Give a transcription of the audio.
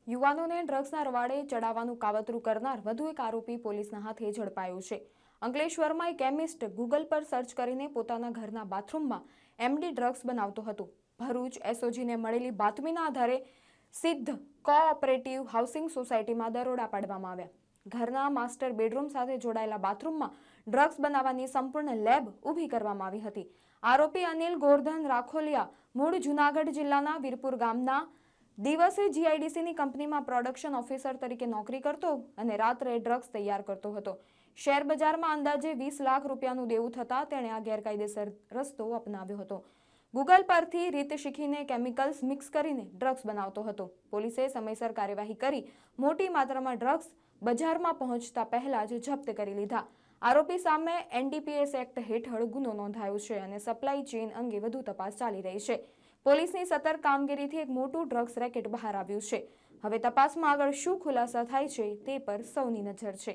યુવાનોને ડ્રગ્સના રવાડે ચડાવવાનું કાવતરું કરનાર વધુ એક આરોપી પોલીસના હાથે ઝડપાયો છે। અંકલેશ્વરમાં એક કેમિસ્ટ ગૂગલ પર સર્ચ કરીને પોતાના ઘરના બાથરૂમમાં એમડી ડ્રગ્સ બનાવતો હતો। ભરૂચ એસઓજીને મળેલી બાતમીના આધારે સિદ્ધ કોઓપરેટિવ હાઉસિંગ સોસાયટીમાં દરોડા પાડવામાં આવ્યા। ઘરના માસ્ટર બેડરૂમ સાથે જોડાયેલા બાથરૂમમાં ડ્રગ્સ બનાવવાની સંપૂર્ણ લેબ ઊભી કરવામાં આવી હતી। આરોપી અનિલ ગોરધન રાખોલિયા મૂળ જૂનાગઢ જિલ્લાના વીરપુર ગામના દિવસે જીઆઈડીસીની કંપનીમાં પ્રોડક્શન ઓફિસર તરીકે નોકરી કરતો અને રાત્રે ડ્રગ્સ તૈયાર કરતો હતો। શેર બજારમાં અંદાજે 20 લાખ રૂપિયાનું દેવું થતાં તેણે આ ગેરકાયદેસર રસ્તો અપનાવ્યો હતો। ગૂગલ પરથી રીત શીખીને કેમિકલ્સ મિક્સ કરીને ડ્રગ્સ બનાવતો હતો। પોલીસે સમયસર કાર્યવાહી કરી મોટી માત્રામાં ડ્રગ્સ બજારમાં પહોંચતા પહેલા જ જપ્ત કરી લીધા। આરોપી સામે એનડીપીએસ એક્ટ હેઠળ ગુનો નોંધાયો છે અને સપ્લાય ચેઇન અંગે વધુ તપાસ ચાલી રહી છે। પોલીસની સતર્ક કામગીરીથી એક મોટું ડ્રગ્સ રેકેટ બહાર આવ્યું છે। હવે તપાસમાં આગળ શું ખુલાસા થાય છે તે પર સૌની નજર છે।